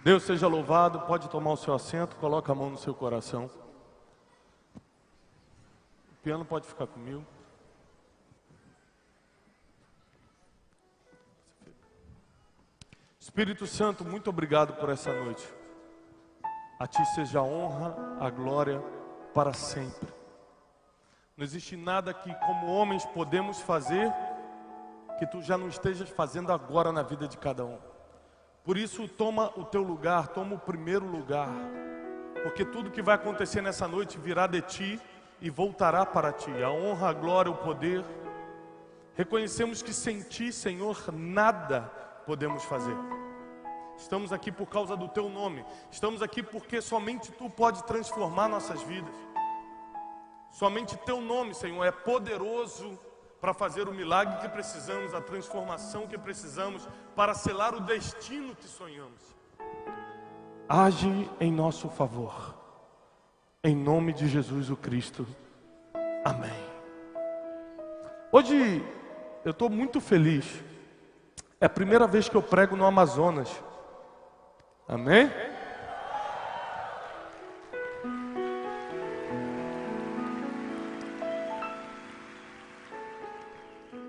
Deus seja louvado, pode tomar o seu assento, coloca a mão no seu coração. O piano pode ficar comigo. Espírito Santo, muito obrigado por essa noite. A Ti seja a honra, a glória para sempre. Não existe nada que como homens podemos fazer que Tu já não estejas fazendo agora na vida de cada um. Por isso toma o Teu lugar, toma o primeiro lugar. Porque tudo que vai acontecer nessa noite virá de Ti e voltará para Ti. A honra, a glória, o poder. Reconhecemos que sem Ti, Senhor, nada podemos fazer. Estamos aqui por causa do Teu nome. Estamos aqui porque somente Tu pode transformar nossas vidas. Somente Teu nome, Senhor, é poderoso para fazer o milagre que precisamos, a transformação que precisamos, para selar o destino que sonhamos. Age em nosso favor. Em nome de Jesus o Cristo. Amém. Hoje eu estou muito feliz. É a primeira vez que eu prego no Amazonas. Amém?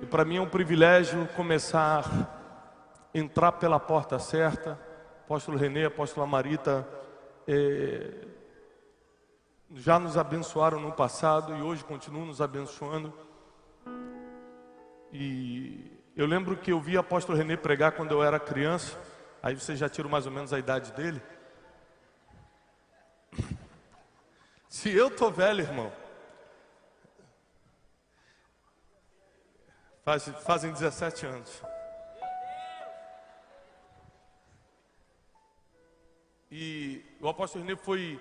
E para mim é um privilégio começar a entrar pela porta certa. Apóstolo Renê, apóstola Marita já nos abençoaram no passado e hoje continuam nos abençoando. E eu lembro que eu vi o apóstolo Renê pregar quando eu era criança. Aí você já tira mais ou menos a idade dele. Se eu tô velho, irmão, fazem 17 anos. E o apóstolo Renê foi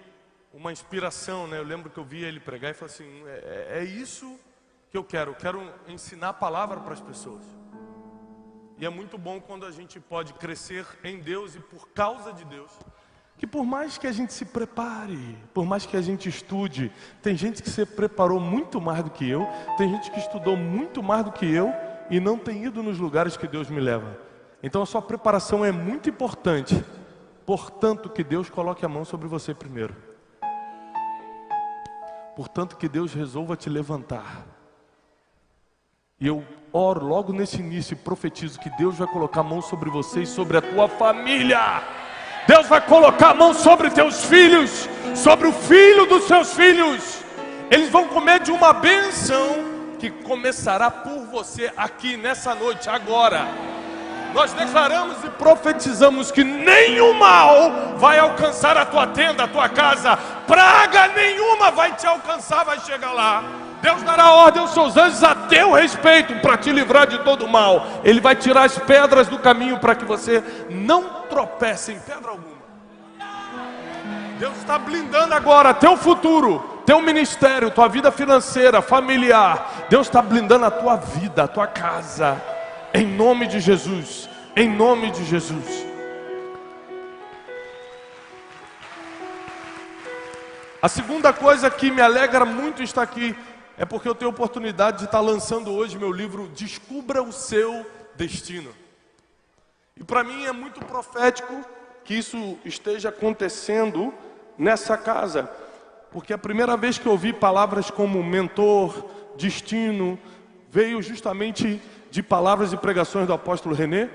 uma inspiração, né? Eu lembro que eu via ele pregar e falei assim, é isso que eu quero ensinar a palavra para as pessoas. E é muito bom quando a gente pode crescer em Deus e por causa de Deus. Que por mais que a gente se prepare, por mais que a gente estude, tem gente que se preparou muito mais do que eu, tem gente que estudou muito mais do que eu e não tem ido nos lugares que Deus me leva. Então a sua preparação é muito importante. Portanto, que Deus coloque a mão sobre você primeiro. Portanto, que Deus resolva te levantar. E eu oro logo nesse início e profetizo que Deus vai colocar a mão sobre você e sobre a tua família. Deus vai colocar a mão sobre teus filhos, sobre o filho dos seus filhos. Eles vão comer de uma bênção que começará por você aqui nessa noite, agora. Nós declaramos e profetizamos que nenhum mal vai alcançar a tua tenda, a tua casa. Praga nenhuma vai te alcançar, vai chegar lá. Deus dará ordem aos seus anjos a teu respeito para te livrar de todo mal. Ele vai tirar as pedras do caminho para que você não tropece em pedra alguma. Deus está blindando agora teu futuro, teu ministério, tua vida financeira, familiar. Deus está blindando a tua vida, a tua casa. Em nome de Jesus. Em nome de Jesus. A segunda coisa que me alegra muito estar aqui é porque eu tenho a oportunidade de estar lançando hoje meu livro Descubra o Seu Destino. E para mim é muito profético que isso esteja acontecendo nessa casa. Porque a primeira vez que eu ouvi palavras como mentor, destino, veio justamente de palavras e pregações do apóstolo Renê.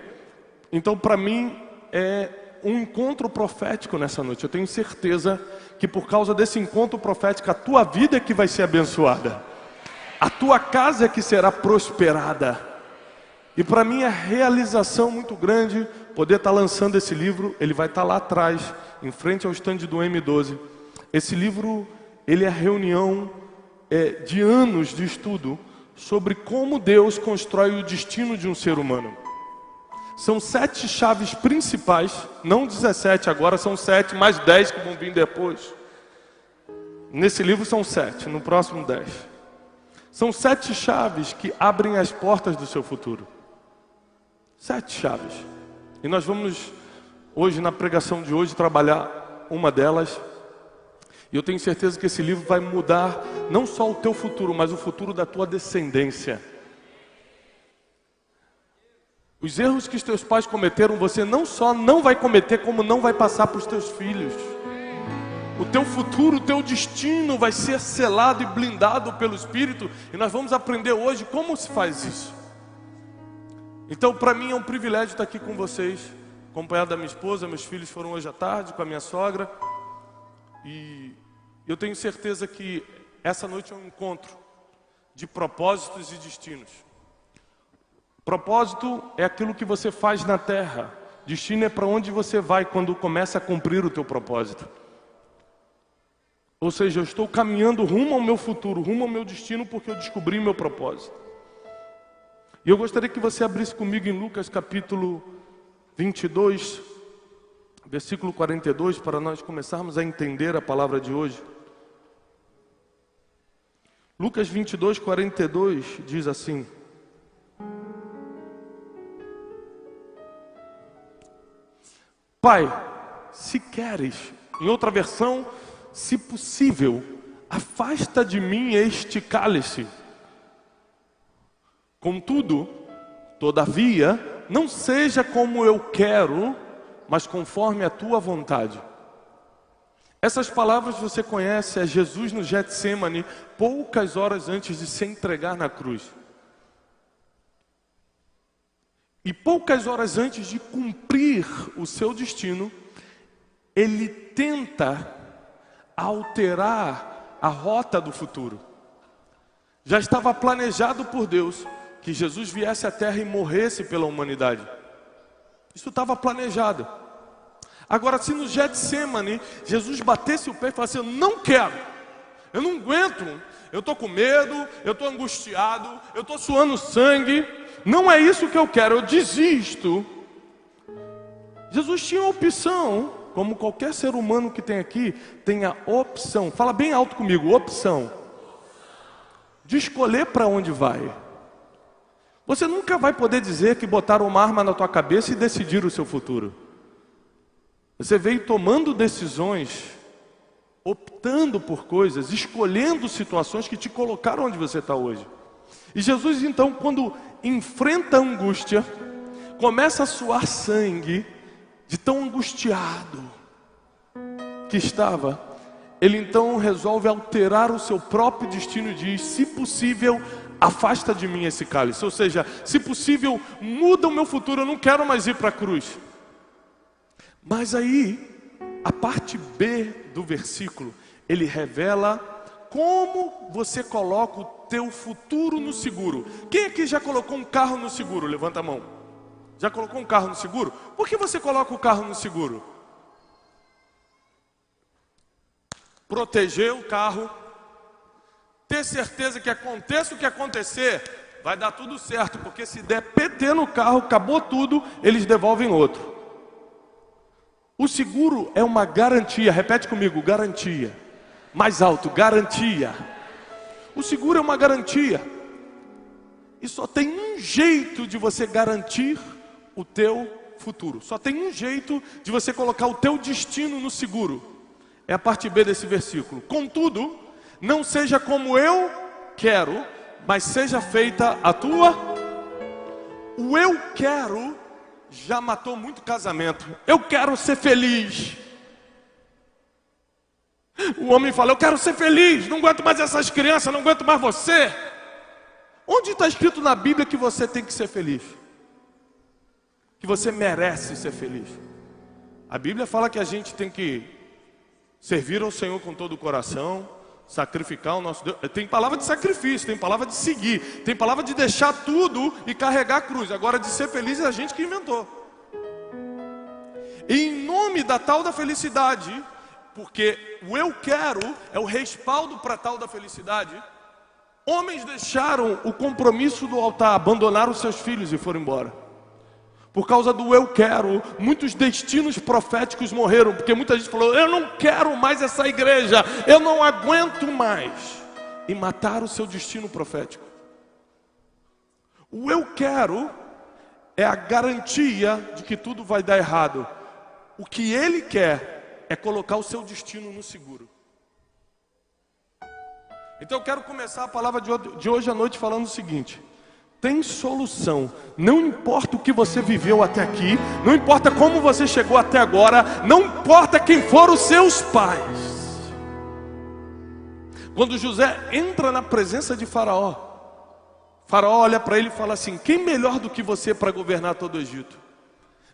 Então para mim é um encontro profético nessa noite. Eu tenho certeza que por causa desse encontro profético a tua vida é que vai ser abençoada. A tua casa é que será prosperada. E para mim é realização muito grande poder estar lançando esse livro. Ele vai estar lá atrás, em frente ao stand do M12. Esse livro, ele é a reunião de anos de estudo sobre como Deus constrói o destino de um ser humano. São 7 chaves principais, não 17 agora, são 7, mais 10 que vão vir depois. Nesse livro são 7, no próximo 10. São 7 chaves que abrem as portas do seu futuro. 7 chaves. E nós vamos, hoje, na pregação de hoje, trabalhar uma delas. E eu tenho certeza que esse livro vai mudar não só o teu futuro, mas o futuro da tua descendência. Os erros que os teus pais cometeram, você não só não vai cometer, como não vai passar para os teus filhos. O teu futuro, o teu destino vai ser selado e blindado pelo Espírito. E nós vamos aprender hoje como se faz isso. Então, para mim é um privilégio estar aqui com vocês, acompanhado da minha esposa. Meus filhos foram hoje à tarde com a minha sogra. E eu tenho certeza que essa noite é um encontro de propósitos e destinos. Propósito é aquilo que você faz na terra. Destino é para onde você vai quando começa a cumprir o teu propósito. Ou seja, eu estou caminhando rumo ao meu futuro, rumo ao meu destino, porque eu descobri meu propósito. E eu gostaria que você abrisse comigo em Lucas capítulo 22, versículo 42, para nós começarmos a entender a palavra de hoje. Lucas 22, 42 diz assim: Pai, se queres, em outra versão, se possível, afasta de mim este cálice. Contudo, todavia, não seja como eu quero, mas conforme a tua vontade. Essas palavras você conhece, é Jesus no Getsêmani, poucas horas antes de se entregar na cruz. E poucas horas antes de cumprir o seu destino, ele tenta alterar a rota do futuro. Já estava planejado por Deus que Jesus viesse à terra e morresse pela humanidade. Isso estava planejado. Agora, se no Getsêmani Jesus batesse o pé e falasse: eu não quero, eu não aguento, eu estou com medo, eu estou angustiado, eu estou suando sangue, não é isso que eu quero, eu desisto. Jesus tinha a opção, como qualquer ser humano que tem aqui, tem a opção, fala bem alto comigo, opção, de escolher para onde vai. Você nunca vai poder dizer que botaram uma arma na tua cabeça e decidir o seu futuro. Você veio tomando decisões, optando por coisas, escolhendo situações que te colocaram onde você está hoje. E Jesus então, quando enfrenta a angústia, começa a suar sangue, de tão angustiado que estava, ele então resolve alterar o seu próprio destino e diz: se possível, afasta de mim esse cálice. Ou seja, se possível, muda o meu futuro, eu não quero mais ir para a cruz. Mas aí, a parte B do versículo, ele revela como você coloca o teu futuro no seguro. Quem aqui já colocou um carro no seguro? Levanta a mão. Já colocou um carro no seguro? Por que você coloca o carro no seguro? Proteger o carro, ter certeza que aconteça o que acontecer, vai dar tudo certo, porque se der PT no carro, acabou tudo, eles devolvem outro. O seguro é uma garantia, repete comigo, garantia. Mais alto, garantia. O seguro é uma garantia. E só tem um jeito de você garantir o teu futuro. Só tem um jeito de você colocar o teu destino no seguro. É a parte B desse versículo. Contudo, não seja como eu quero, mas seja feita a tua. O eu quero já matou muito casamento. Eu quero ser feliz. O homem fala: eu quero ser feliz, não aguento mais essas crianças, não aguento mais você. Onde está escrito na Bíblia que você tem que ser feliz? Que você merece ser feliz? A Bíblia fala que a gente tem que servir ao Senhor com todo o coração, sacrificar o nosso Deus. Tem palavra de sacrifício, tem palavra de seguir, tem palavra de deixar tudo e carregar a cruz. Agora, de ser feliz é a gente que inventou. E em nome da tal da felicidade, porque o eu quero é o respaldo para tal da felicidade, homens deixaram o compromisso do altar, abandonaram seus filhos e foram embora. Por causa do eu quero, muitos destinos proféticos morreram, porque muita gente falou: eu não quero mais essa igreja, eu não aguento mais. E mataram o seu destino profético. O eu quero é a garantia de que tudo vai dar errado. O que ele quer é colocar o seu destino no seguro. Então eu quero começar a palavra de hoje à noite falando o seguinte: tem solução. Não importa o que você viveu até aqui, não importa como você chegou até agora, não importa quem foram os seus pais. Quando José entra na presença de Faraó, Faraó olha para ele e fala assim: quem melhor do que você para governar todo o Egito?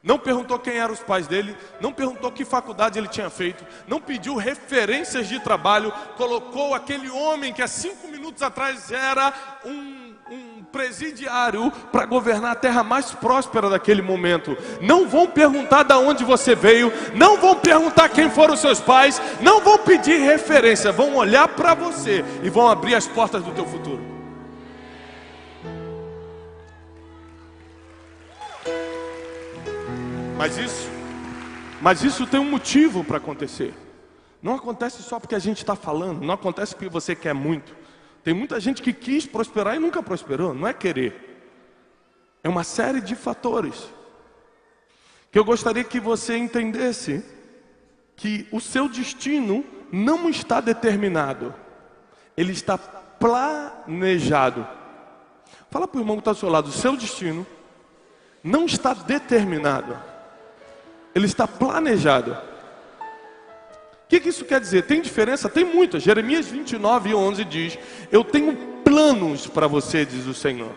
Não perguntou quem eram os pais dele, não perguntou que faculdade ele tinha feito, não pediu referências de trabalho, colocou aquele homem que há 5 minutos atrás era um presidiário para governar a terra mais próspera daquele momento. Não vão perguntar de onde você veio, não vão perguntar quem foram os seus pais, não vão pedir referência, vão olhar para você e vão abrir as portas do teu futuro. Mas isso tem um motivo para acontecer. Não acontece só porque a gente está falando, não acontece porque você quer muito. Tem muita gente que quis prosperar e nunca prosperou, não é querer. É uma série de fatores. Que eu gostaria que você entendesse que o seu destino não está determinado, ele está planejado. Fala para o irmão que está ao seu lado: o seu destino não está determinado, ele está planejado. O que isso quer dizer? Tem diferença? Tem muita. Jeremias 29:11 diz: eu tenho planos para você, diz o Senhor.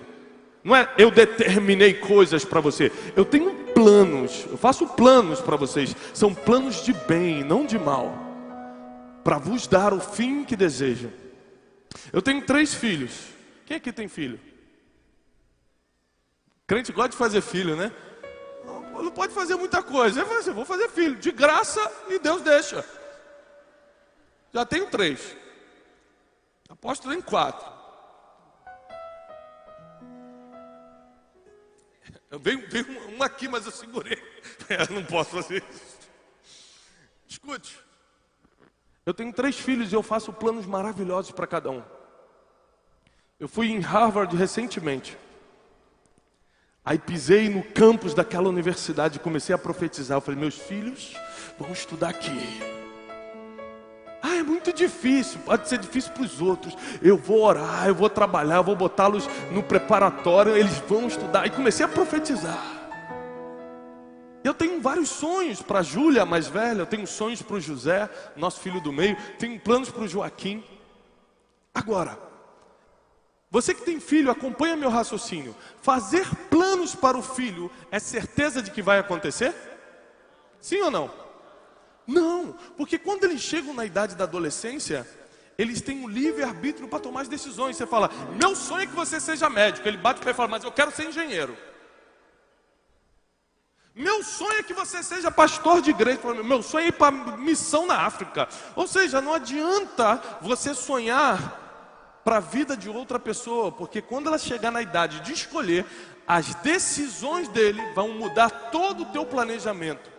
Não é eu determinei coisas para você, eu tenho planos, eu faço planos para vocês. São planos de bem, não de mal, para vos dar o fim que desejam. Eu tenho 3 filhos. Quem aqui tem filho? Crente gosta de fazer filho, né? Não pode fazer muita coisa. Eu vou fazer filho, de graça, e Deus deixa. Já tenho 3. Aposto em 4. Veio um aqui, mas eu segurei. Eu não posso fazer isso. Escute. Eu tenho 3 filhos e eu faço planos maravilhosos para cada um. Eu fui em Harvard recentemente. Aí pisei no campus daquela universidade e comecei a profetizar. Eu falei: meus filhos vão estudar aqui. É muito difícil, pode ser difícil para os outros. Eu vou orar, eu vou trabalhar, eu vou botá-los no preparatório, eles vão estudar. E comecei a profetizar. Eu tenho vários sonhos para a Júlia, a mais velha. Eu tenho sonhos para o José, nosso filho do meio. Tenho planos para o Joaquim. Agora, você que tem filho, acompanha meu raciocínio. Fazer planos para o filho é certeza de que vai acontecer? Sim ou não? Não, porque quando eles chegam na idade da adolescência, eles têm um livre-arbítrio para tomar as decisões. Você fala: meu sonho é que você seja médico. Ele bate o pé e fala: mas eu quero ser engenheiro. Meu sonho é que você seja pastor de igreja. Meu sonho é ir para missão na África. Ou seja, não adianta você sonhar para a vida de outra pessoa, porque quando ela chegar na idade de escolher, as decisões dele vão mudar todo o teu planejamento.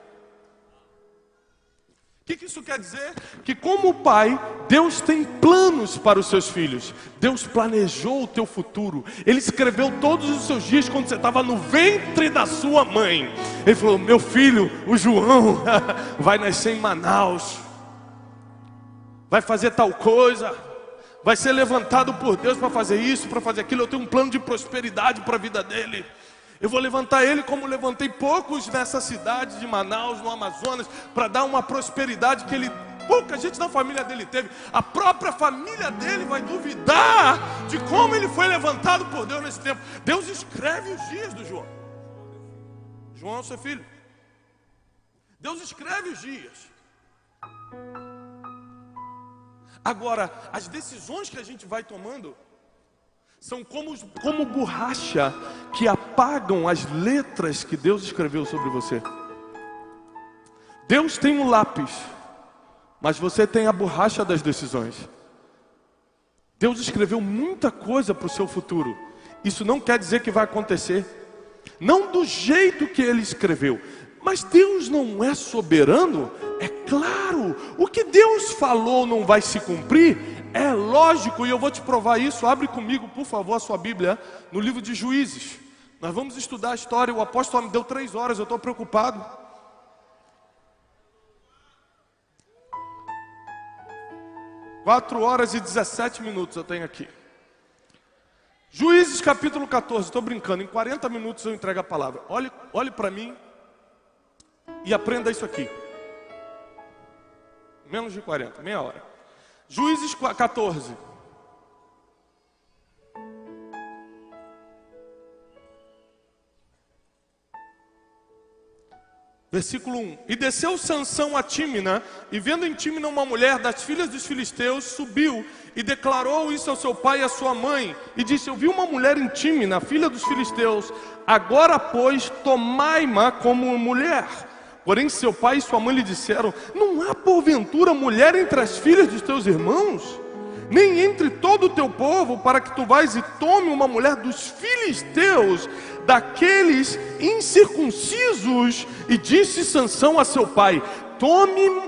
O que isso quer dizer? Que como pai, Deus tem planos para os seus filhos. Deus planejou o teu futuro. Ele escreveu todos os seus dias quando você estava no ventre da sua mãe. Ele falou: meu filho, o João, vai nascer em Manaus, vai fazer tal coisa, vai ser levantado por Deus para fazer isso, para fazer aquilo. Eu tenho um plano de prosperidade para a vida dele. Eu vou levantar ele como levantei poucos nessa cidade de Manaus, no Amazonas, para dar uma prosperidade que pouca gente na família dele teve. A própria família dele vai duvidar de como ele foi levantado por Deus nesse tempo. Deus escreve os dias do João. João é o seu filho. Deus escreve os dias. Agora, as decisões que a gente vai tomando são como borracha que apagam as letras que Deus escreveu sobre você. Deus tem um lápis, mas você tem a borracha das decisões. Deus escreveu muita coisa para o seu futuro. Isso não quer dizer que vai acontecer, não do jeito que Ele escreveu. Mas Deus não é soberano? É claro, o que Deus falou não vai se cumprir? É lógico, e eu vou te provar isso. Abre comigo, por favor, a sua Bíblia no livro de Juízes. Nós vamos estudar a história. O apóstolo me deu 3 horas, eu estou preocupado. (4 horas e 17 minutos eu tenho aqui. Juízes capítulo 14, estou brincando, em 40 minutos eu entrego a palavra. Olhe para mim e aprenda isso aqui. Menos de 40, meia hora. Juízes 14. Versículo 1. E desceu Sansão a Tímina, e vendo em Tímina uma mulher das filhas dos filisteus, subiu e declarou isso ao seu pai e à sua mãe, e disse: eu vi uma mulher em Tímina, filha dos filisteus, agora pois tomai-ma como mulher. Porém seu pai e sua mãe lhe disseram: não há porventura mulher entre as filhas dos teus irmãos, nem entre todo o teu povo, para que tu vais e tome uma mulher dos filisteus, daqueles incircuncisos. E disse Sansão a seu pai: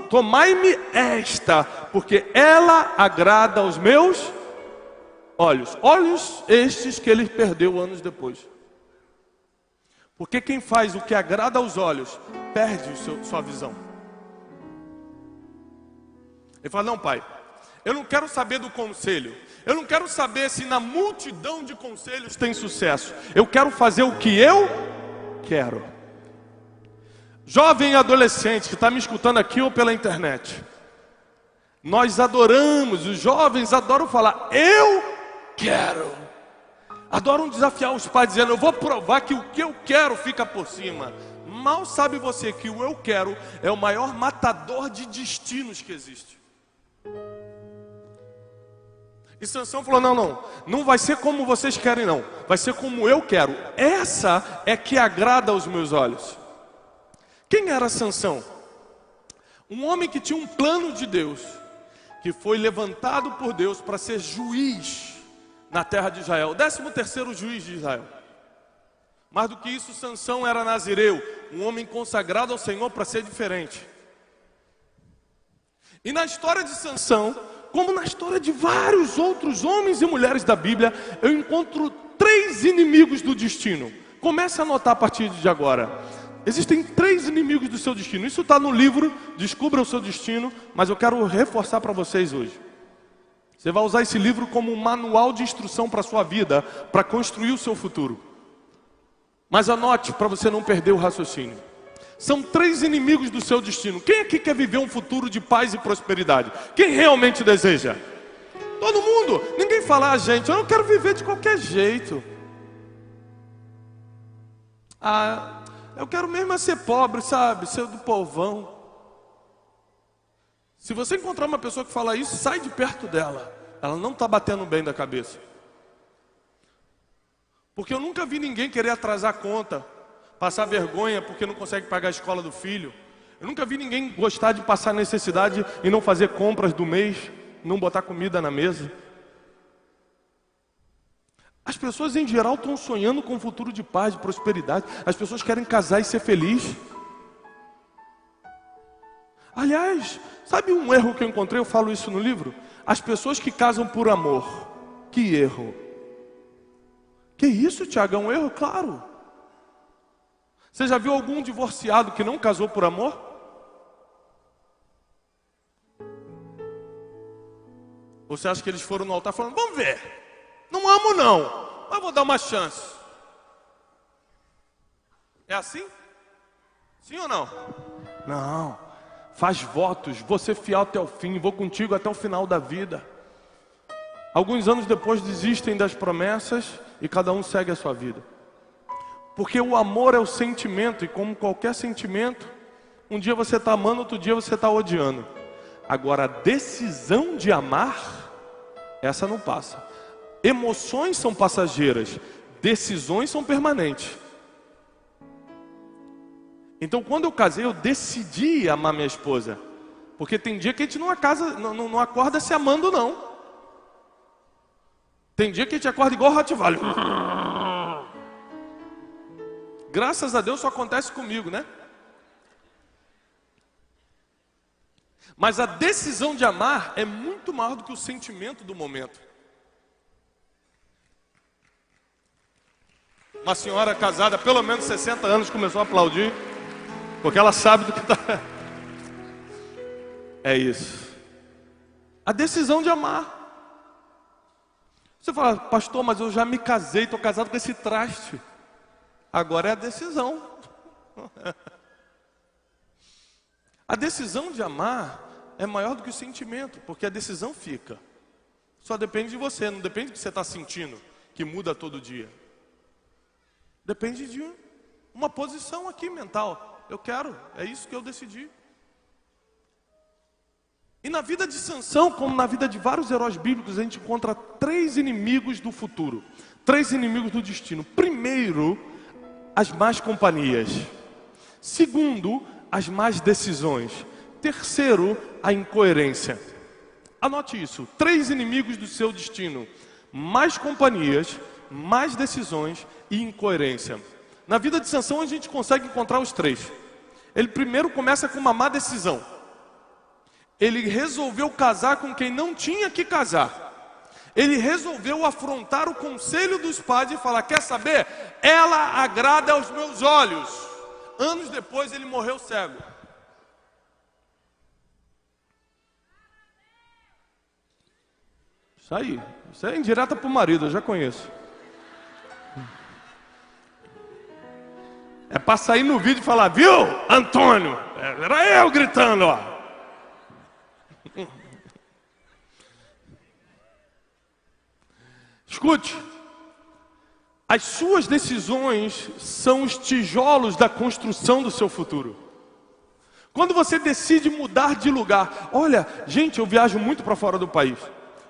tomai-me esta, porque ela agrada aos meus olhos. Olhos estes que ele perdeu anos depois. Porque quem faz o que agrada aos olhos, perde sua visão. Ele fala: não, pai, eu não quero saber do conselho. Eu não quero saber se na multidão de conselhos tem sucesso. Eu quero fazer o que eu quero. Jovem adolescente que está me escutando aqui ou pela internet, nós adoramos, os jovens adoram falar: eu quero. Adoram desafiar os pais dizendo: eu vou provar que o que eu quero fica por cima. Mal sabe você que o eu quero é o maior matador de destinos que existe. E Sansão falou: não vai ser como vocês querem não, vai ser como eu quero. Essa é que agrada aos meus olhos. Quem era Sansão? Um homem que tinha um plano de Deus, que foi levantado por Deus para ser juiz na terra de Israel, o 13º juiz de Israel. Mais do que isso, Sansão era nazireu, um homem consagrado ao Senhor para ser diferente. E na história de Sansão, como na história de vários outros homens e mulheres da Bíblia, eu encontro 3 inimigos do destino. Comece a anotar a partir de agora. Existem 3 inimigos do seu destino. Isso está no livro Descubra o Seu Destino, mas eu quero reforçar para vocês hoje. Você vai usar esse livro como um manual de instrução para a sua vida, para construir o seu futuro. Mas anote para você não perder o raciocínio. São 3 inimigos do seu destino. Quem aqui quer viver um futuro de paz e prosperidade? Quem realmente deseja? Todo mundo. Ninguém fala: gente, eu não quero viver de qualquer jeito. Eu quero mesmo ser pobre, sabe? Ser do povão. Se você encontrar uma pessoa que fala isso, sai de perto dela. Ela não está batendo bem da cabeça. Porque eu nunca vi ninguém querer atrasar a conta, passar vergonha porque não consegue pagar a escola do filho. Eu nunca vi ninguém gostar de passar necessidade e não fazer compras do mês, não botar comida na mesa. As pessoas em geral estão sonhando com um futuro de paz, de prosperidade. As pessoas querem casar e ser feliz. Aliás, sabe um erro que eu encontrei? Eu falo isso no livro. As pessoas que casam por amor. Que erro. Que isso, Tiago? É um erro? Claro. Você já viu algum divorciado que não casou por amor? Ou você acha que eles foram no altar falando: vamos ver, não amo não, mas vou dar uma chance. É assim? Sim ou não? Não. Faz votos: vou ser fiel até o fim, vou contigo até o final da vida. Alguns anos depois desistem das promessas e cada um segue a sua vida. Porque o amor é o sentimento, e como qualquer sentimento, um dia você está amando, outro dia você está odiando. Agora, a decisão de amar, essa não passa. Emoções são passageiras, decisões são permanentes. Então, quando eu casei, eu decidi amar minha esposa. Porque tem dia que a gente não acorda se amando, não. Tem dia que a gente acorda igual Rottweiler. Graças a Deus só acontece comigo, né? Mas a decisão de amar é muito maior do que o sentimento do momento. Uma senhora casada, pelo menos 60 anos, começou a aplaudir, porque ela sabe do que está. É isso. A decisão de amar. Você fala, pastor, mas eu já me casei, estou casado com esse traste. Agora é a decisão. A decisão de amar é maior do que o sentimento, porque a decisão fica. Só depende de você, não depende do que você está sentindo, que muda todo dia. Depende de uma posição aqui mental. Eu quero, é isso que eu decidi. E na vida de Sansão, como na vida de vários heróis bíblicos, a gente encontra 3 inimigos do futuro, 3 inimigos do destino. Primeiro, as más companhias. Segundo, as más decisões. Terceiro, a incoerência. Anote isso, 3 inimigos do seu destino: más companhias, más decisões e incoerência. Na vida de Sansão a gente consegue encontrar os 3. Ele primeiro começa com uma má decisão. Ele resolveu casar com quem não tinha que casar. Ele resolveu afrontar o conselho dos pais e falar, quer saber? Ela agrada aos meus olhos. Anos depois ele morreu cego. Isso é indireta para o marido, eu já conheço. É para sair no vídeo e falar, viu, Antônio? Era eu gritando, ó. Escute, as suas decisões são os tijolos da construção do seu futuro. Quando você decide mudar de lugar, olha, gente, eu viajo muito para fora do país.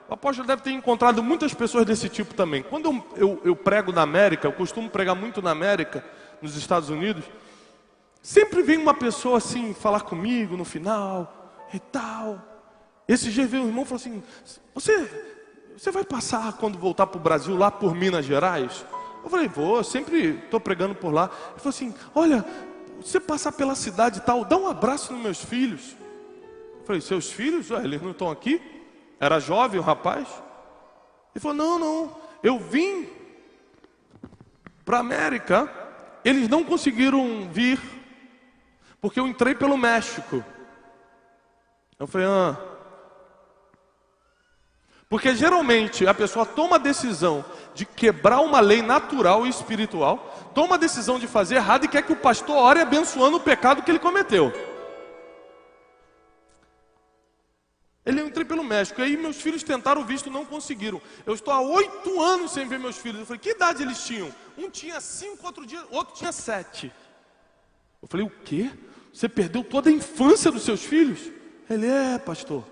O apóstolo deve ter encontrado muitas pessoas desse tipo também. Quando eu prego na América, eu costumo pregar muito na América, nos Estados Unidos, sempre vem uma pessoa assim, falar comigo no final e tal. Esse dia veio um irmão e falou assim, você vai passar quando voltar para o Brasil, lá por Minas Gerais? Eu falei, vou, eu sempre estou pregando por lá. Ele falou assim, olha, você passar pela cidade e tal, dá um abraço nos meus filhos. Eu falei, seus filhos? Ué, eles não estão aqui? Era jovem o rapaz. Ele falou, não, eu vim para a América, eles não conseguiram vir, porque eu entrei pelo México. Eu falei, porque geralmente a pessoa toma a decisão de quebrar uma lei natural e espiritual, toma a decisão de fazer errado e quer que o pastor ore abençoando o pecado que ele cometeu. Eu entrei pelo México, e aí meus filhos tentaram o visto, não conseguiram. Eu estou há 8 anos sem ver meus filhos. Eu falei, que idade eles tinham? Um tinha 5, outro tinha 7. Eu falei, o quê? Você perdeu toda a infância dos seus filhos? Ele, pastor.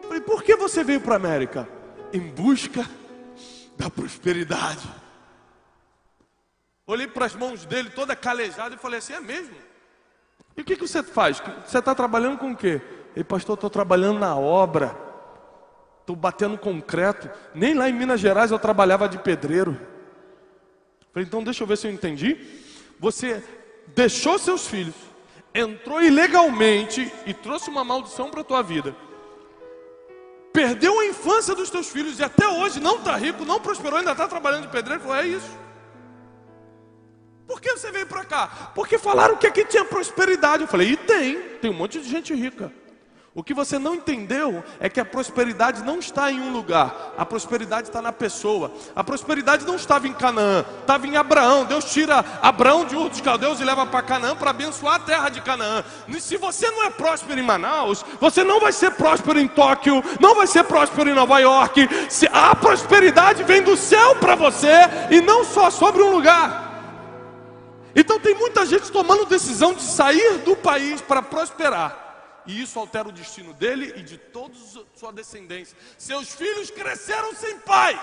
Eu falei, por que você veio para a América? Em busca da prosperidade. Olhei para as mãos dele, toda calejada, e falei assim, é mesmo? E o que você faz? Você está trabalhando com o quê? Ele, pastor, estou trabalhando na obra, estou batendo concreto. Nem lá em Minas Gerais eu trabalhava de pedreiro. Falei, então deixa eu ver se eu entendi. Você deixou seus filhos, entrou ilegalmente e trouxe uma maldição para a tua vida. Perdeu a infância dos teus filhos e até hoje não está rico, não prosperou, ainda está trabalhando de pedreiro. Ele falou, é isso. Por que você veio para cá? Porque falaram que aqui tinha prosperidade. Eu falei, e tem um monte de gente rica. O que você não entendeu é que a prosperidade não está em um lugar. A prosperidade está na pessoa. A prosperidade não estava em Canaã, estava em Abraão. Deus tira Abraão de Ur dos Caldeus e leva para Canaã para abençoar a terra de Canaã. E se você não é próspero em Manaus, você não vai ser próspero em Tóquio, não vai ser próspero em Nova York. A prosperidade vem do céu para você e não só sobre um lugar. Então tem muita gente tomando decisão de sair do país para prosperar. E isso altera o destino dele e de toda sua descendência. Seus filhos cresceram sem pai,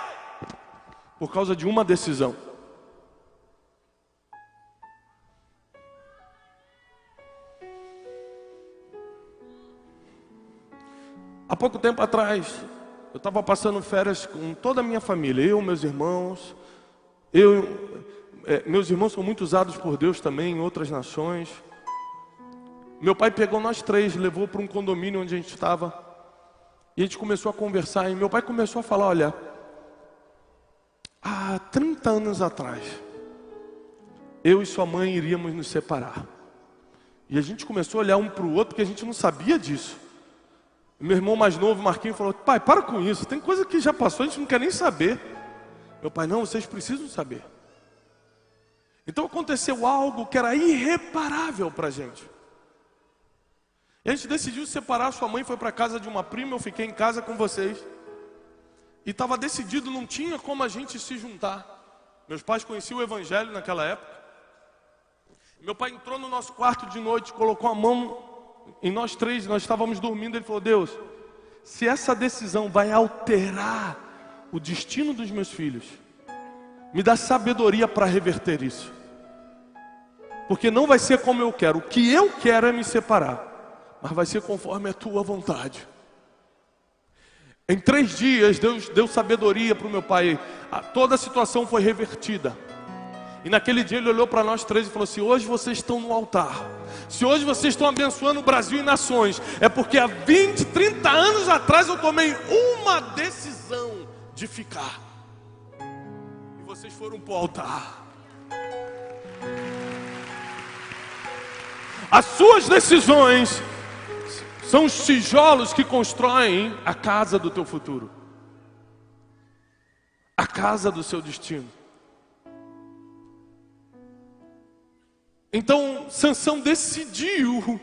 por causa de uma decisão. Há pouco tempo atrás, eu estava passando férias com toda a minha família. Eu, meus irmãos. Meus irmãos são muito usados por Deus também em outras nações. Meu pai pegou nós 3, levou para um condomínio onde a gente estava. E a gente começou a conversar. E meu pai começou a falar, olha, há 30 anos atrás, eu e sua mãe iríamos nos separar. E a gente começou a olhar um para o outro, porque a gente não sabia disso. Meu irmão mais novo, Marquinhos, falou, pai, para com isso. Tem coisa que já passou, a gente não quer nem saber. Meu pai, não, vocês precisam saber. Então aconteceu algo que era irreparável para a gente. E a gente decidiu separar, sua mãe foi para a casa de uma prima, eu fiquei em casa com vocês. E estava decidido, não tinha como a gente se juntar. Meus pais conheciam o evangelho naquela época. Meu pai entrou no nosso quarto de noite, colocou a mão em nós três, nós estávamos dormindo, ele falou, Deus, se essa decisão vai alterar o destino dos meus filhos, me dá sabedoria para reverter isso. Porque não vai ser como eu quero. O que eu quero é me separar, mas vai ser conforme a tua vontade. Em 3 dias, Deus deu sabedoria para o meu pai. Toda a situação foi revertida. E naquele dia ele olhou para nós 3 e falou assim, hoje vocês estão no altar. Se hoje vocês estão abençoando o Brasil e nações, é porque há 20, 30 anos atrás eu tomei uma decisão de ficar. E vocês foram para o altar. As suas decisões são os tijolos que constroem a casa do teu futuro, a casa do seu destino. Então Sansão decidiu,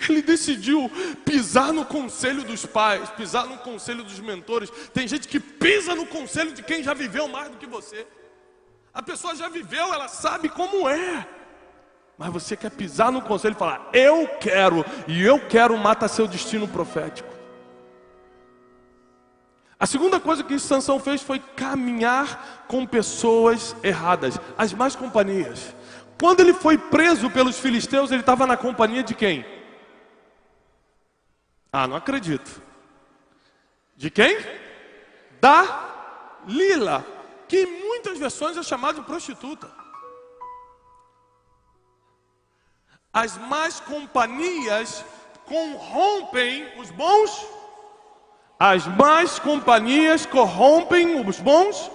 ele decidiu pisar no conselho dos pais, pisar no conselho dos mentores. Tem gente que pisa no conselho de quem já viveu mais do que você. A pessoa já viveu, ela sabe como é. Mas você quer pisar no conselho e falar, eu quero, e eu quero, mata seu destino profético. A segunda coisa que Sansão fez foi caminhar com pessoas erradas, as más companhias. Quando ele foi preso pelos filisteus, ele estava na companhia de quem? Ah, não acredito. De quem? Dalila, que em muitas versões é chamada de prostituta. As más companhias corrompem os bons. As más companhias corrompem os bons.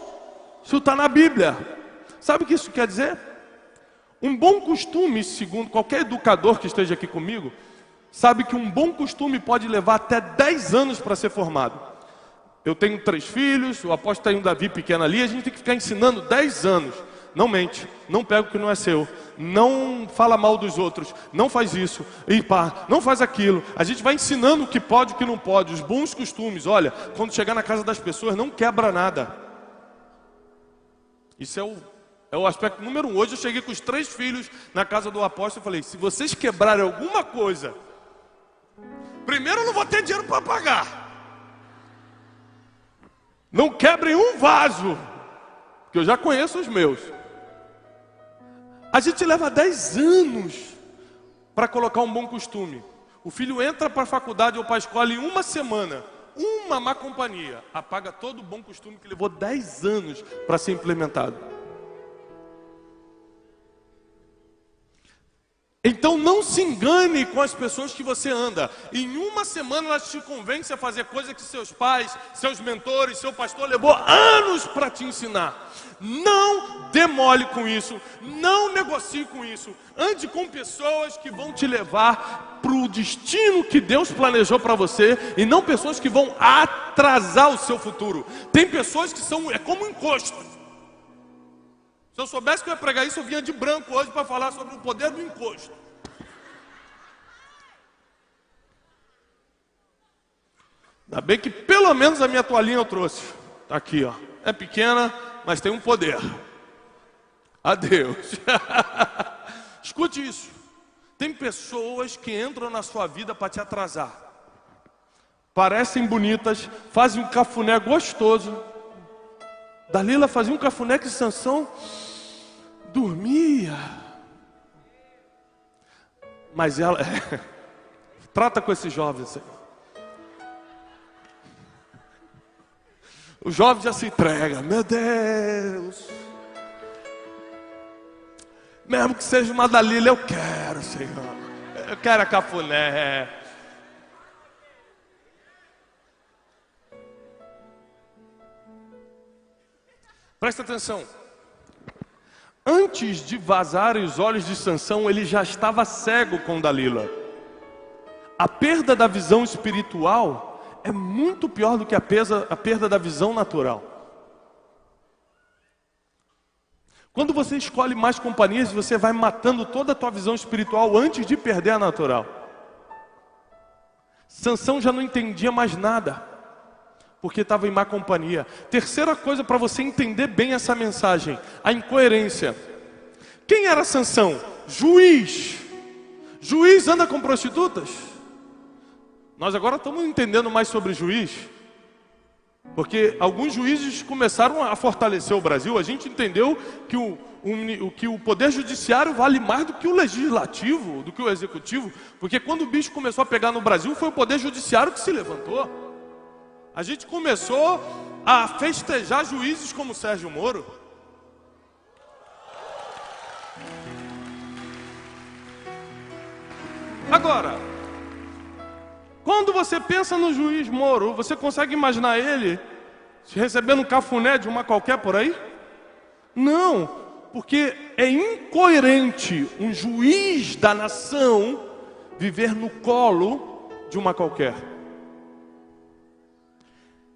Isso está na Bíblia. Sabe o que isso quer dizer? Um bom costume, segundo qualquer educador que esteja aqui comigo, sabe que um bom costume pode levar até 10 anos para ser formado. Eu tenho 3 filhos, o apóstolo tem um Davi pequeno ali, a gente tem que ficar ensinando 10 anos. Não mente, não pega o que não é seu, não fala mal dos outros, não faz isso, e pá, não faz aquilo. A gente vai ensinando o que pode e o que não pode, os bons costumes. Olha, quando chegar na casa das pessoas, não quebra nada. Isso é o aspecto número 1. Hoje eu cheguei com os 3 filhos na casa do apóstolo e falei, se vocês quebrarem alguma coisa, primeiro eu não vou ter dinheiro para pagar. Não quebrem um vaso, que eu já conheço os meus. A gente leva 10 anos para colocar um bom costume. O filho entra para a faculdade ou para a escola em uma semana, uma má companhia apaga todo o bom costume que levou 10 anos para ser implementado. Então não se engane com as pessoas que você anda. Em uma semana elas te convencem a fazer coisas que seus pais, seus mentores, seu pastor levou anos para te ensinar. Não demole com isso, não negocie com isso. Ande com pessoas que vão te levar para o destino que Deus planejou para você, e não pessoas que vão atrasar o seu futuro. Tem pessoas que é como um encosto. Se eu soubesse que eu ia pregar isso, eu vinha de branco hoje para falar sobre o poder do encosto. Ainda bem que pelo menos a minha toalhinha eu trouxe. Está aqui, ó. É pequena, mas tem um poder. Adeus. Escute isso. Tem pessoas que entram na sua vida para te atrasar. Parecem bonitas, fazem um cafuné gostoso. Dalila fazia um cafuné que Sansão dormia. Mas ela trata com esses jovens, Senhor. O jovem já se entrega. Meu Deus. Mesmo que seja uma Dalila, eu quero, Senhor. Eu quero a cafuné. Presta atenção. Antes de vazarem os olhos de Sansão, ele já estava cego com Dalila. A perda da visão espiritual é muito pior do que a perda da visão natural. Quando você escolhe mais companhias, você vai matando toda a tua visão espiritual antes de perder a natural. Sansão já não entendia mais nada, porque estava em má companhia. Terceira coisa para você entender bem essa mensagem, a incoerência. Quem era Sansão? Juiz. Juiz anda com prostitutas? Nós agora estamos entendendo mais sobre juiz, porque alguns juízes começaram a fortalecer o Brasil. A gente entendeu que o poder judiciário vale mais do que o legislativo, do que o executivo, porque quando o bicho começou a pegar no Brasil, foi o poder judiciário que se levantou. A gente começou a festejar juízes como Sérgio Moro. Agora, quando você pensa no juiz Moro, você consegue imaginar ele recebendo um cafuné de uma qualquer por aí? Não, porque é incoerente um juiz da nação viver no colo de uma qualquer.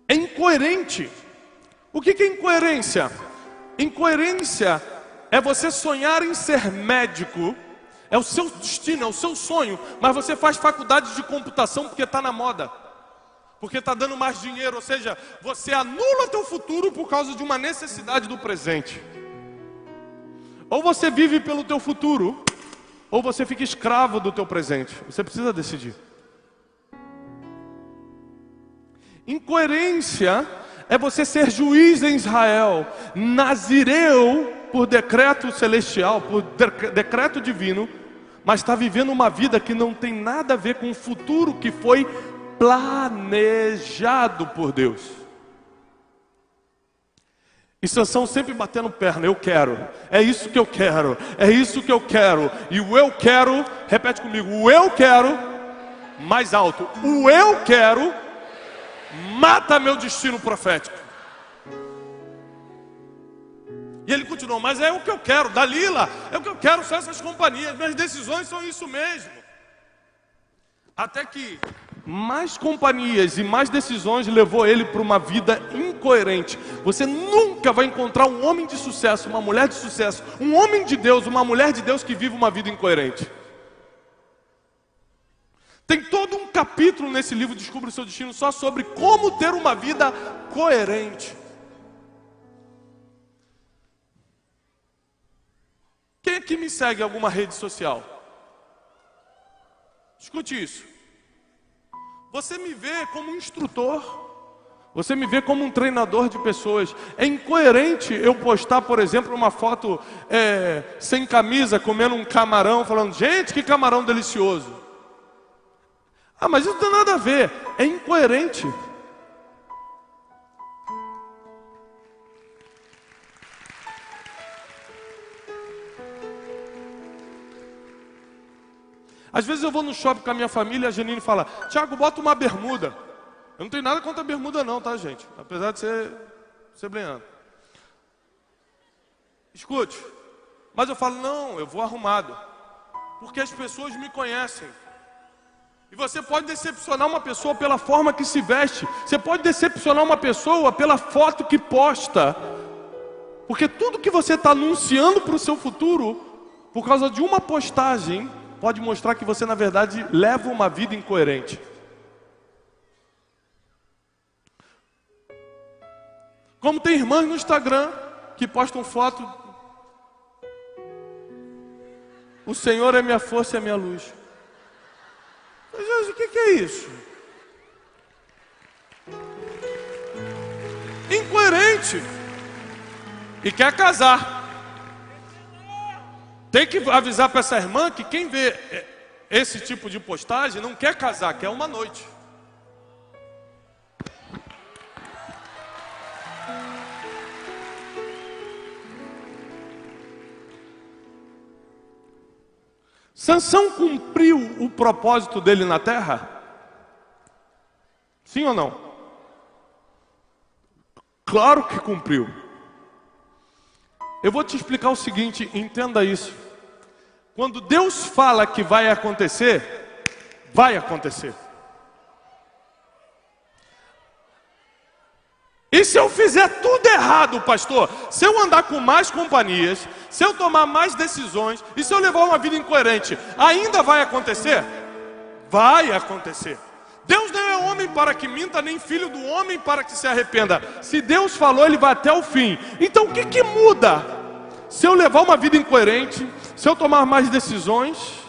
É incoerente. O que é incoerência? Incoerência é você sonhar em ser médico. É o seu destino, é o seu sonho, mas você faz faculdade de computação porque está na moda, porque está dando mais dinheiro, ou seja, você anula teu futuro por causa de uma necessidade do presente. Ou você vive pelo teu futuro, ou você fica escravo do teu presente. Você precisa decidir. Incoerência é você ser juiz em Israel, nazireu por decreto celestial, por decreto divino, mas está vivendo uma vida que não tem nada a ver com o futuro que foi planejado por Deus. E Sansão sempre batendo perna, eu quero, é isso que eu quero, é isso que eu quero. E o eu quero, repete comigo, o eu quero, mais alto, o eu quero, mata meu destino profético. E ele continuou, mas é o que eu quero, Dalila, é o que eu quero, são essas companhias, minhas decisões são isso mesmo. Até que mais companhias e mais decisões levou ele para uma vida incoerente. Você nunca vai encontrar um homem de sucesso, uma mulher de sucesso, um homem de Deus, uma mulher de Deus que vive uma vida incoerente. Tem todo um capítulo nesse livro, Descubra o Seu Destino, só sobre como ter uma vida coerente. Quem aqui me segue em alguma rede social? Escute isso. Você me vê como um instrutor, você me vê como um treinador de pessoas. É incoerente eu postar, por exemplo, uma foto sem camisa, comendo um camarão, falando, gente, que camarão delicioso. Ah, mas isso não tem nada a ver, é incoerente. Às vezes eu vou no shopping com a minha família e a Janine fala, Tiago, bota uma bermuda. Eu não tenho nada contra a bermuda não, tá, gente? Apesar de ser brilhante. Escute, mas eu falo, não, eu vou arrumado. Porque as pessoas me conhecem. E você pode decepcionar uma pessoa pela forma que se veste. Você pode decepcionar uma pessoa pela foto que posta. Porque tudo que você está anunciando para o seu futuro, por causa de uma postagem, pode mostrar que você, na verdade, leva uma vida incoerente. Como tem irmãs no Instagram que postam foto. O Senhor é minha força e a minha luz. Jesus, o que é isso? Incoerente. E quer casar. Tem que avisar para essa irmã que quem vê esse tipo de postagem não quer casar, quer uma noite. Sansão cumpriu o propósito dele na terra? Sim ou não? Claro que cumpriu. Eu vou te explicar o seguinte, entenda isso. Quando Deus fala que vai acontecer, vai acontecer. E se eu fizer tudo errado, pastor? Se eu andar com mais companhias, se eu tomar mais decisões, e se eu levar uma vida incoerente, ainda vai acontecer? Vai acontecer. Deus não é homem para que minta, nem filho do homem para que se arrependa. Se Deus falou, Ele vai até o fim. Então o que muda? Se eu levar uma vida incoerente, se eu tomar mais decisões,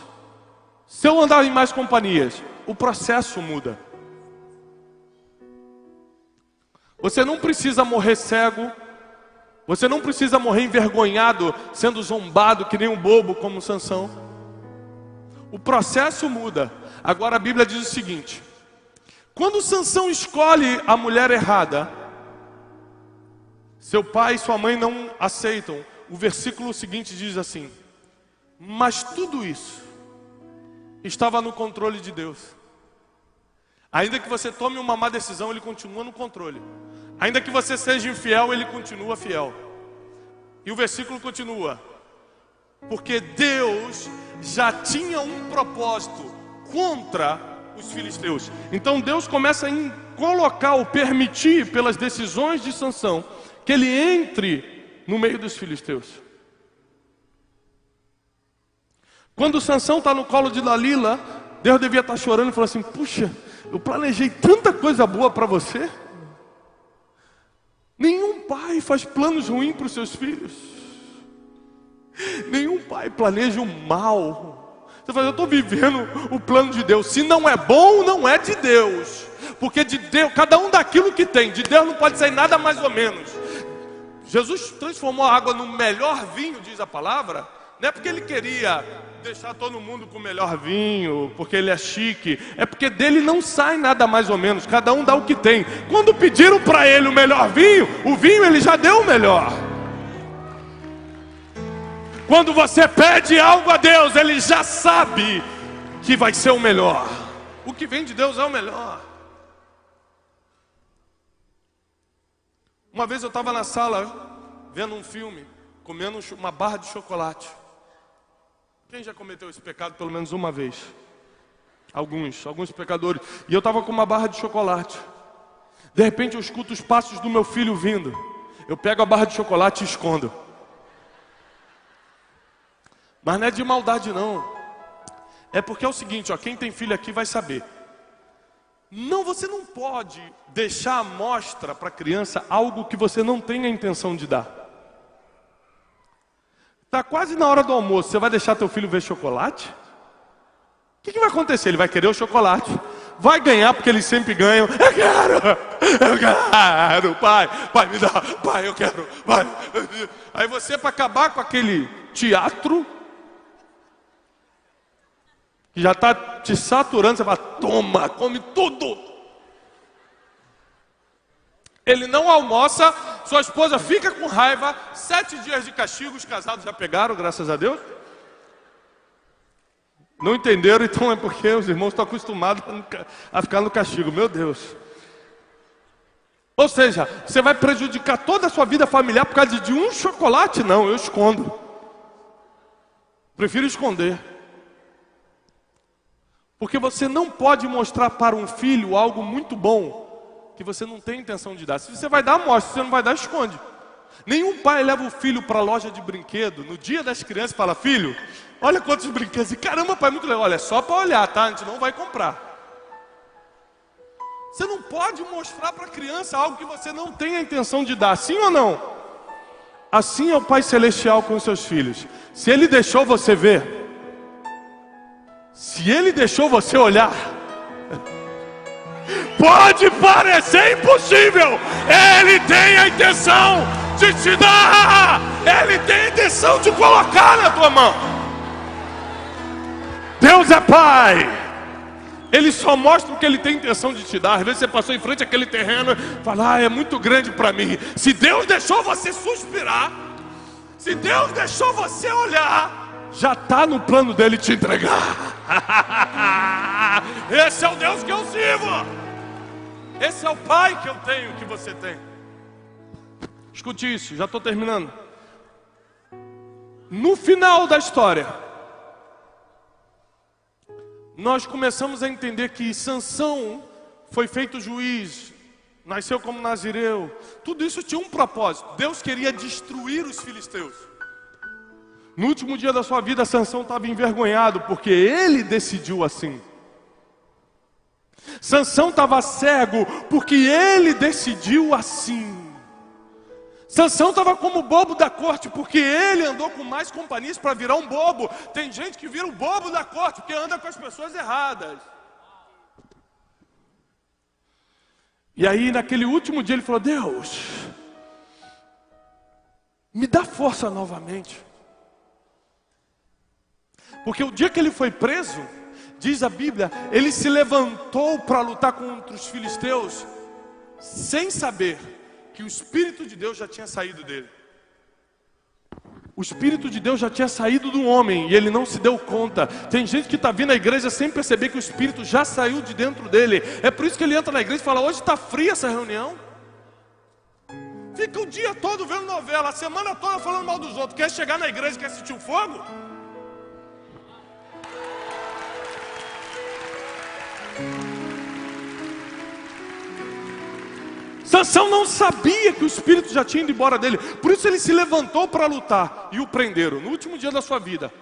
se eu andar em mais companhias, o processo muda. Você não precisa morrer cego, você não precisa morrer envergonhado, sendo zombado que nem um bobo como Sansão. O processo muda. Agora a Bíblia diz o seguinte: quando Sansão escolhe a mulher errada, seu pai e sua mãe não aceitam. O versículo seguinte diz assim: mas tudo isso estava no controle de Deus. Ainda que você tome uma má decisão, Ele continua no controle. Ainda que você seja infiel, Ele continua fiel. E o versículo continua: porque Deus já tinha um propósito contra os filisteus. Então Deus começa a colocar ou permitir, pelas decisões de Sansão, que ele entre no meio dos filisteus. Quando Sansão está no colo de Dalila, Deus devia estar chorando e falou assim: puxa, eu planejei tanta coisa boa para você. Nenhum pai faz planos ruins para os seus filhos. Nenhum pai planeja o mal. Você fala: eu estou vivendo o plano de Deus. Se não é bom, não é de Deus. Porque de Deus, cada um dá aquilo que tem. De Deus não pode sair nada mais ou menos. Jesus transformou a água no melhor vinho, diz a palavra. Não é porque Ele queria deixar todo mundo com o melhor vinho, porque Ele é chique. É porque dele não sai nada mais ou menos. Cada um dá o que tem. Quando pediram para Ele o melhor vinho, o vinho Ele já deu o melhor. Quando você pede algo a Deus, Ele já sabe que vai ser o melhor. O que vem de Deus é o melhor. Uma vez eu estava na sala vendo um filme, comendo uma barra de chocolate. Quem já cometeu esse pecado pelo menos uma vez? Alguns pecadores. E eu estava com uma barra de chocolate. De repente eu escuto os passos do meu filho vindo. Eu pego a barra de chocolate e escondo. Mas não é de maldade não. É porque é o seguinte, ó, quem tem filho aqui vai saber. Não, você não pode deixar à mostra para a criança algo que você não tem a intenção de dar. Está quase na hora do almoço, você vai deixar teu filho ver chocolate? O que vai acontecer? Ele vai querer o chocolate, vai ganhar porque eles sempre ganham. Eu quero, pai me dá, pai eu quero, pai. Aí você, para acabar com aquele teatro que já está te saturando, você fala: toma, come tudo. Ele não almoça, sua esposa fica com raiva, 7 dias de castigo, os casados já pegaram, graças a Deus. Não entenderam, então é porque os irmãos estão acostumados a ficar no castigo, meu Deus. Ou seja, você vai prejudicar toda a sua vida familiar por causa de um chocolate? Não, eu escondo. Prefiro esconder. Porque você não pode mostrar para um filho algo muito bom que você não tem intenção de dar. Se você vai dar, mostra. Se você não vai dar, esconde. Nenhum pai leva o filho para a loja de brinquedo no dia das crianças e fala: filho, olha quantos brinquedos. E caramba, pai, muito legal. Olha, é só para olhar, tá? A gente não vai comprar. Você não pode mostrar para a criança algo que você não tem a intenção de dar. Sim ou não? Assim é o Pai Celestial com os seus filhos. Se Ele deixou você ver, se Ele deixou você olhar, pode parecer impossível, Ele tem a intenção de te dar. Ele tem a intenção de colocar na tua mão. Deus é Pai. Ele só mostra o que Ele tem intenção de te dar. Às vezes você passou em frente àquele terreno e fala: é muito grande para mim. Se Deus deixou você suspirar, se Deus deixou você olhar, já está no plano dele te entregar. Esse é o Deus que eu sirvo. Esse é o Pai que eu tenho, que você tem. Escute isso, já estou terminando. No final da história, nós começamos a entender que Sansão foi feito juiz nasceu como nazireu. Tudo isso tinha um propósito. Deus queria destruir os filisteus. No último dia da sua vida, Sansão estava envergonhado, porque ele decidiu assim. Sansão estava cego, porque ele decidiu assim. Sansão estava como bobo da corte, porque ele andou com mais companhias para virar um bobo. Tem gente que vira o bobo da corte, porque anda com as pessoas erradas. E aí, naquele último dia, ele falou: Deus, me dá força novamente. Porque o dia que ele foi preso, diz a Bíblia, ele se levantou para lutar contra os filisteus, sem saber que o Espírito de Deus já tinha saído dele. O Espírito de Deus já tinha saído do homem e ele não se deu conta. Tem gente que está vindo à igreja sem perceber que o Espírito já saiu de dentro dele. É por isso que ele entra na igreja e fala: hoje está fria essa reunião. Fica o dia todo vendo novela, a semana toda falando mal dos outros. Quer chegar na igreja e quer sentir o fogo? Sansão não sabia que o Espírito já tinha ido embora dele. Por isso ele se levantou para lutar e o prenderam no último dia da sua vida.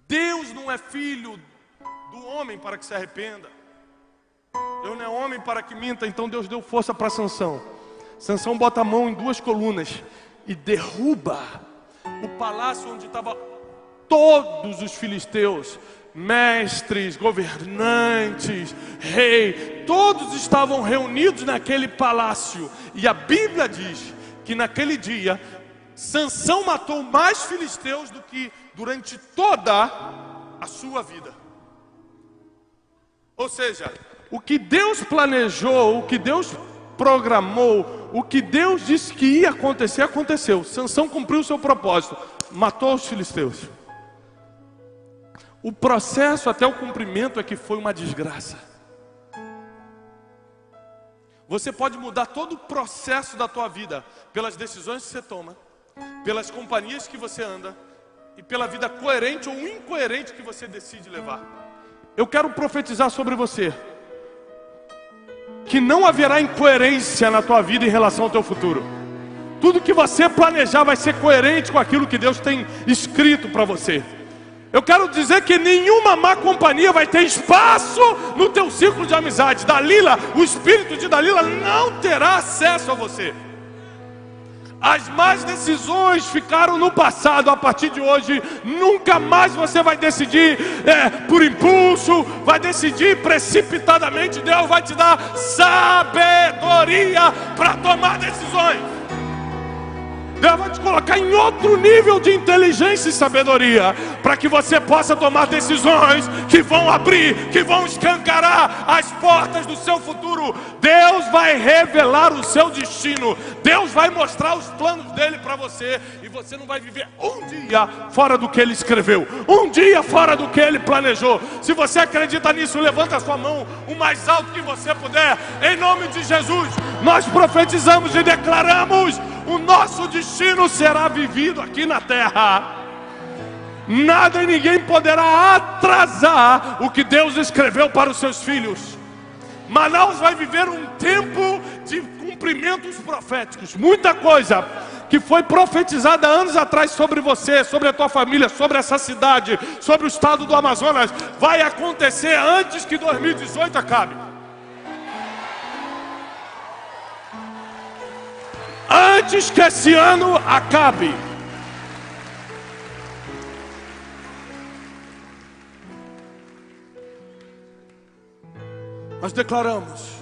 Deus não é filho do homem para que se arrependa. Deus não é homem para que minta. Então Deus deu força para Sansão. Sansão bota a mão em 2 colunas e derruba o palácio onde estavam todos os filisteus. Mestres, governantes, rei, todos estavam reunidos naquele palácio. E a Bíblia diz que naquele dia Sansão matou mais filisteus do que durante toda a sua vida. Ou seja, o que Deus planejou, o que Deus programou, o que Deus disse que ia acontecer, aconteceu. Sansão cumpriu o seu propósito, matou os filisteus. O processo até o cumprimento é que foi uma desgraça. Você pode mudar todo o processo da tua vida pelas decisões que você toma, pelas companhias que você anda e pela vida coerente ou incoerente que você decide levar. Eu quero profetizar sobre você que não haverá incoerência na tua vida em relação ao teu futuro. Tudo que você planejar vai ser coerente com aquilo que Deus tem escrito para você. Eu quero dizer que nenhuma má companhia vai ter espaço no teu círculo de amizade. Dalila, o espírito de Dalila não terá acesso a você. As más decisões ficaram no passado. A partir de hoje, nunca mais você vai decidir por impulso, vai decidir precipitadamente. Deus vai te dar sabedoria para tomar decisões. Deus vai te colocar em outro nível de inteligência e sabedoria, para que você possa tomar decisões que vão abrir, que vão escancarar as portas do seu futuro. Deus vai revelar o seu destino. Deus vai mostrar os planos dele para você. E você não vai viver um dia fora do que ele escreveu, um dia fora do que ele planejou. Se você acredita nisso, levanta a sua mão o mais alto que você puder. Em nome de Jesus, nós profetizamos e declaramos: o nosso destino será vivido aqui na terra. Nada e ninguém poderá atrasar o que Deus escreveu para os seus filhos. Manaus vai viver um tempo de cumprimentos proféticos. Muita coisa que foi profetizada anos atrás sobre você, sobre a tua família, sobre essa cidade, sobre o estado do Amazonas, vai acontecer antes que 2018 acabe. Antes que esse ano acabe. Nós declaramos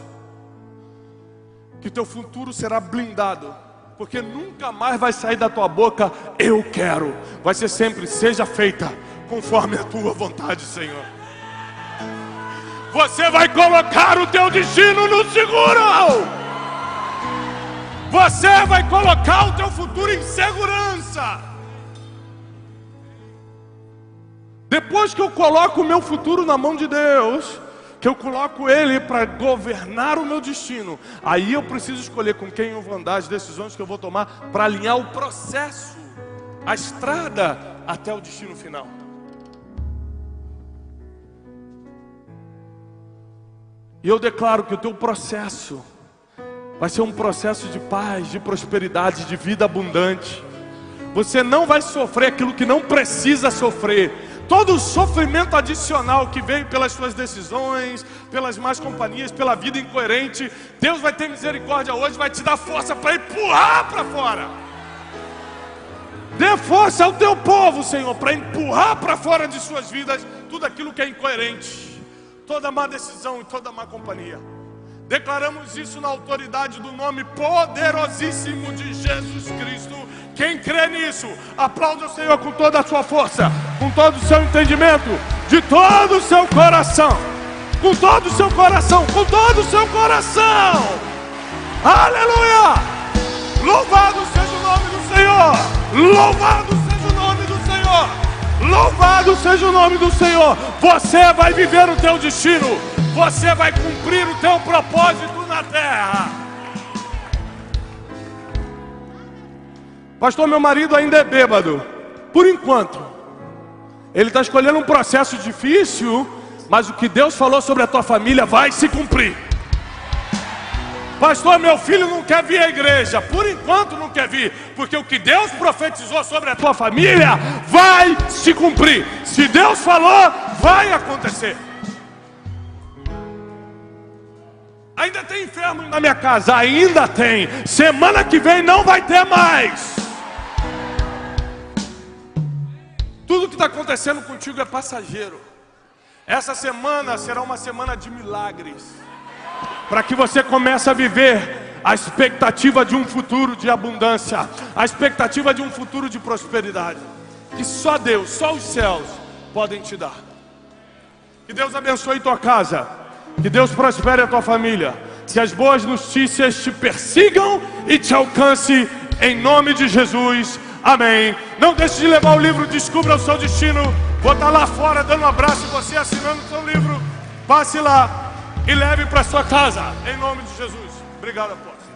que teu futuro será blindado, porque nunca mais vai sair da tua boca eu quero. Vai ser sempre: seja feita conforme a tua vontade, Senhor. Você vai colocar o teu destino no seguro. Você vai colocar o teu futuro em segurança. Depois que eu coloco o meu futuro na mão de Deus, que eu coloco Ele para governar o meu destino, aí eu preciso escolher com quem eu vou andar, as decisões que eu vou tomar, para alinhar o processo, a estrada até o destino final. E eu declaro que o teu processo Vai ser um processo de paz, de prosperidade, de vida abundante. Você não vai sofrer aquilo que não precisa sofrer. Todo o sofrimento adicional que veio pelas suas decisões, pelas más companhias, pela vida incoerente, Deus vai ter misericórdia hoje, vai te dar força para empurrar para fora. Dê força ao teu povo, Senhor, para empurrar para fora de suas vidas tudo aquilo que é incoerente, toda má decisão e toda má companhia. Declaramos isso na autoridade do nome poderosíssimo de Jesus Cristo. Quem crê nisso, aplaude o Senhor com toda a sua força, com todo o seu entendimento, de todo o seu coração, com todo o seu coração, com todo o seu coração. Aleluia! Louvado seja o nome do Senhor! Louvado seja o nome do Senhor! Louvado seja o nome do Senhor! Você vai viver o teu destino, você vai cumprir o teu propósito na terra. Pastor, meu marido ainda é bêbado. Por enquanto. Ele está escolhendo um processo difícil, mas o que Deus falou sobre a tua família vai se cumprir. Pastor, meu filho não quer vir à igreja. Por enquanto não quer vir, porque o que Deus profetizou sobre a tua família vai se cumprir. Se Deus falou, vai acontecer. Ainda tem enfermo na minha casa? Ainda tem. Semana que vem não vai ter mais. Tudo que está acontecendo contigo é passageiro. Essa semana será uma semana de milagres, para que você comece a viver a expectativa de um futuro de abundância, a expectativa de um futuro de prosperidade, que só Deus, só os céus podem te dar. Que Deus abençoe tua casa, que Deus prospere a tua família, que as boas notícias te persigam e te alcance em nome de Jesus. Amém. Não deixe de levar o livro Descubra o Seu Destino. Vou estar lá fora dando um abraço e você assinando o seu livro. Passe lá e leve para sua casa, em nome de Jesus. Obrigado, apóstolo.